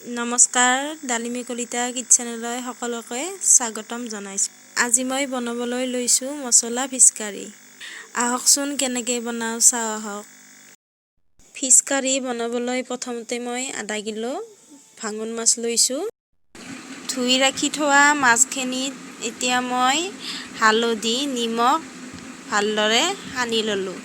নমস্কাৰ, ডালিমী কলিতা কিটচেনলৈ সকলোকে স্বাগতম জনাইছোঁ। আজি মই বনাবলৈ লৈছোঁ মছলা ফিছ কাৰী। আহকচোন কেনেকৈ বনাওঁ চাওঁ আহক। ফিছ কাৰী বনাবলৈ প্ৰথমতে মই আধা কিলো ভাঙন মাছ লৈছোঁ। ধুই ৰাখি থোৱা মাছখিনিত এতিয়া মই হালধি, নিমখ ভালদৰে সানি ল'লোঁ।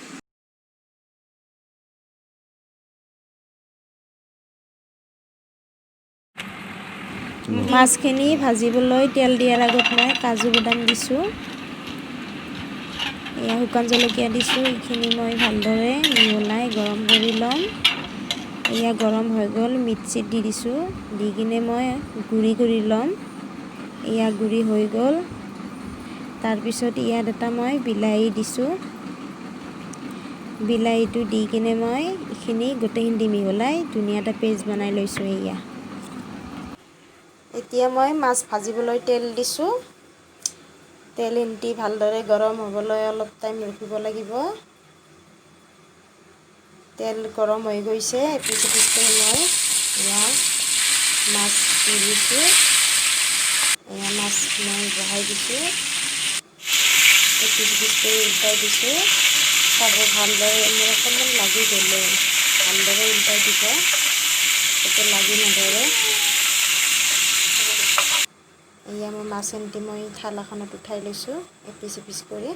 মাছখিনি ভাজিবলৈ তেল দিয়াৰ আগত মই কাজু বাদাম দিছোঁ, শুকান জলকীয়া দিছোঁ। এইখিনি মই ভালদৰে মিহলাই গৰম কৰি ল'ম। গৰম হৈ গ'ল, মিক্সিত দি দিছোঁ, দি কিনে মই গুড়ি কৰি ল'ম। গুড়ি হৈ গ'ল। তাৰপিছত ইয়াত এটা মই বিলাহী দিছোঁ। বিলাহীটো দি কিনে মই এইখিনি গোটেইখিনি মিহলাই ধুনীয়া এটা পেষ্ট বনাই লৈছোঁ। এতিয়া মই মাছ ভাজিবলৈ তেল দিছোঁ। তেলখিনি ভালদৰে গৰম হ'বলৈ অলপ টাইম ৰখিব লাগিব। তেল গৰম হৈ গৈছে। এপিচ এপিচকৈ মই মাছ দি দিছোঁ। মাছ মই বহাই দিছোঁ। এপিচ এপিচকৈ উলটাই দিছোঁ। চাব ভালদৰে মোৰ অকণমান লাগি গ'লে ভালদৰে উলটাই দিব, যাতে লাগি নধৰে। মই মাছখিনি মই থাল এখনত উঠাই লৈছোঁ। এপিচ এপিচ কৰি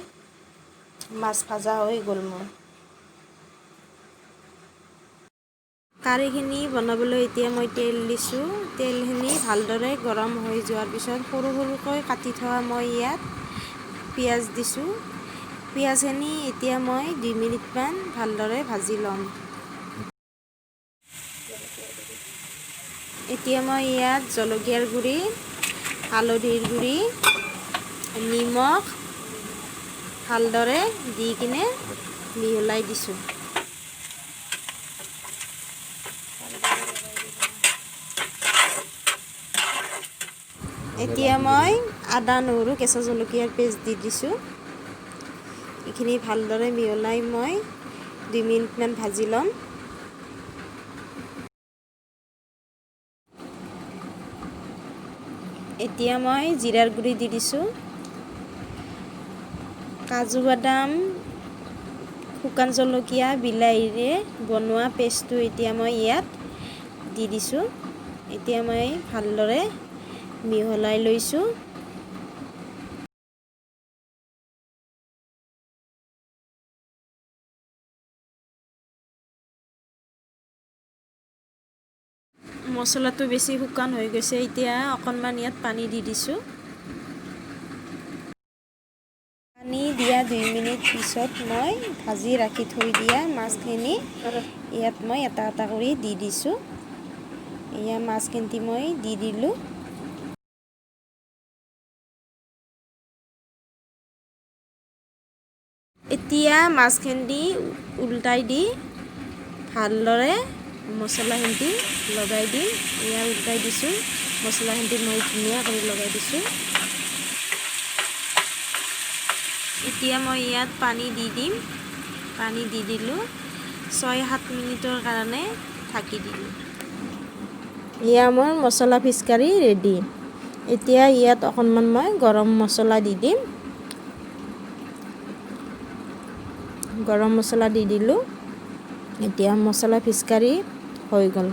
মাছ ভাজা হৈ গ'ল মোৰ। কাৰীখিনি বনাবলৈ এতিয়া মই তেল দিছোঁ। তেলখিনি ভালদৰে গৰম হৈ যোৱাৰ পিছত সৰু সৰুকৈ কাটি থোৱা মই ইয়াত পিঁয়াজ দিছোঁ। পিঁয়াজখিনি এতিয়া মই 2 মিনিটমান ভালদৰে ভাজি ল'ম। এতিয়া মই ইয়াত জলকীয়াৰ গুড়ি, হালধিৰ গুড়ি, নিমখ ভালদৰে দি কিনে মিহলাই দিছোঁ। এতিয়া মই আদা, নহৰু, কেঁচা জলকীয়াৰ পেষ্ট দি দিছোঁ। এইখিনি ভালদৰে মিহলাই মই 2 মিনিটমান ভাজি ল'ম। এতিয়া মই জিৰাৰ গুড়ি দি দিছোঁ। কাজু বাদাম, শুকান জলকীয়া, বিলাহীৰে বনোৱা পেষ্টটো এতিয়া মই ইয়াত দি দিছোঁ। এতিয়া মই ভালদৰে মিহলাই লৈছোঁ। মছলাটো বেছি শুকান হৈ গৈছে। এতিয়া অকণমান ইয়াত পানী দি দিছোঁ। পানী দিয়া 2 মিনিট পিছত মই ভাজি ৰাখি থৈ দিয়া মাছখিনি ইয়াত মই এটা এটা কৰি দি দিছোঁ। মাছখিনি মই দি দিলোঁ। এতিয়া মাছখিনি উল্টাই দি ভালদৰে মছলাখিনি লগাই দিম। উল্টাই দিছোঁ। মছলাখিনি মই ধুনীয়া কৰি লগাই দিছোঁ। এতিয়া মই ইয়াত পানী দি দিম। পানী দি দিলোঁ। 6-7 মিনিটৰ কাৰণে ঢাকি দিলোঁ। মোৰ মছলা ফিছ কাৰী ৰেডি। এতিয়া ইয়াত অকণমান মই গৰম মছলা দি দিম। গৰম মছলা দি দিলোঁ। এতিয়া মছলা ফিছ কাৰী হৈ গ'ল।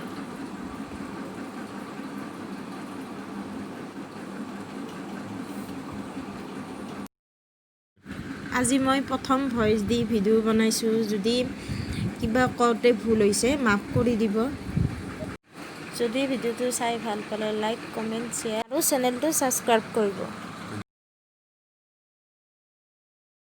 আজি মই প্ৰথম ভইচ দি ভিডিঅ' বনাইছোঁ। যদি কিবা কওঁতে ভুল হৈছে মাফ কৰি দিব। যদি ভিডিঅ'টো চাই ভাল পালে লাইক, কমেণ্ট, শ্বেয়াৰ আৰু চেনেলটো ছাবস্ক্ৰাইব কৰিব।